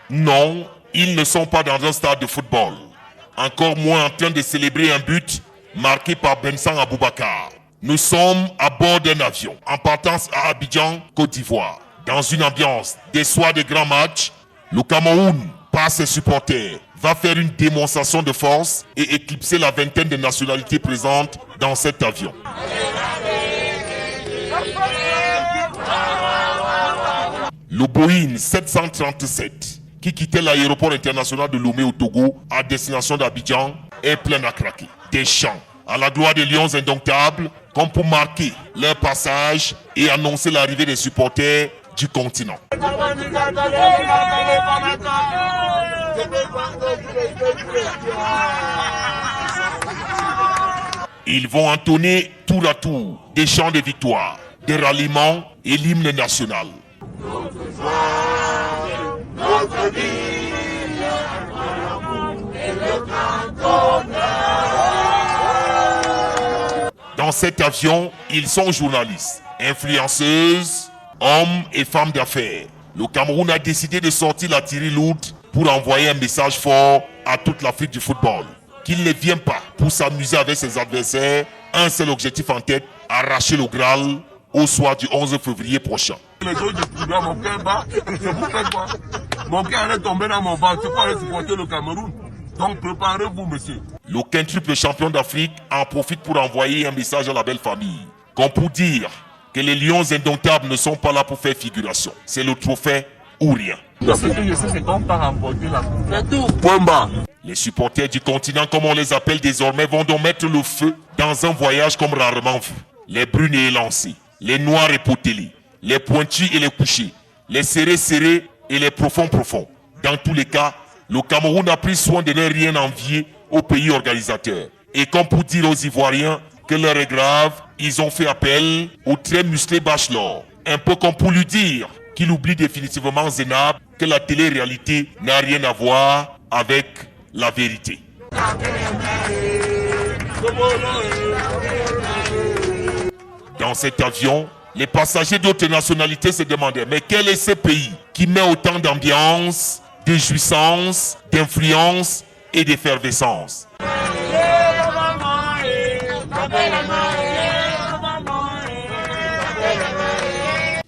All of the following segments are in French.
Non, ils ne sont pas dans un stade de football. Encore moins en train de célébrer un but marqué par Bensan Aboubakar. Nous sommes à bord d'un avion en partance à Abidjan, Côte d'Ivoire. Dans une ambiance des soirs de grands matchs, le Cameroun, par ses supporters, va faire une démonstration de force et éclipser la vingtaine de nationalités présentes dans cet avion. Le Boeing 737, qui quittait l'aéroport international de Lomé au Togo à destination d'Abidjan, est plein à craquer. Des chants à la gloire des Lions indomptables, comme pour marquer leur passage et annoncer l'arrivée des supporters du continent. Ils vont entonner tour à tour des chants de victoire, des ralliements et l'hymne national. Notre ville, et le Dans cet avion, ils sont journalistes, influenceuses, hommes et femmes d'affaires. Le Cameroun a décidé de sortir la tirée lourde pour envoyer un message fort à toute l'Afrique du football. Qu'il ne vient pas pour s'amuser avec ses adversaires, un seul objectif en tête, arracher le Graal au soir du 11 février prochain. Les jours du programme, mon cœur bat, c'est pour faire quoi? Mon cœur est tombé dans mon ventre, c'est pour aller supporter le Cameroun. Donc préparez-vous, monsieur. Le quintuple champion d'Afrique en profite pour envoyer un message à la belle famille. Comme pour dire que les Lions indomptables ne sont pas là pour faire figuration. C'est le trophée ou rien. Ce que je sais, c'est qu'on part remporter la coupe. Point bas. Les supporters du continent, comme on les appelle désormais, vont donc mettre le feu dans un voyage comme rarement vu. Les brunes et élancés, les noirs épotelés, les pointus et les couchés, les serrés et les profonds. Dans tous les cas, le Cameroun a pris soin de ne rien envier au pays organisateur. Et comme pour dire aux Ivoiriens que l'heure est grave, ils ont fait appel au très musclé Bachelor. Un peu comme pour lui dire qu'il oublie définitivement Zénab, que la télé-réalité n'a rien à voir avec la vérité. Dans cet avion, les passagers d'autres nationalités se demandaient, mais quel est ce pays qui met autant d'ambiance, de jouissance, d'influence et d'effervescence?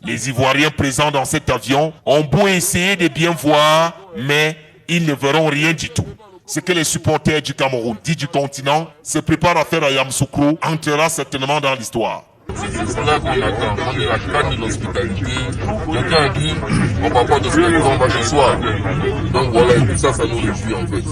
Les Ivoiriens présents dans cet avion ont beau essayer de bien voir, mais ils ne verront rien du tout. Ce que les supporters du Cameroun, dit du continent, se préparent à faire à Yamoussoukro entrera certainement dans l'histoire. C'est là qu'on attend, on est la canne de l'hospitalité. Quelqu'un a dit, on va pas de ce qu'on va ce soir. Donc voilà, et tout ça, ça nous réjouit en fait.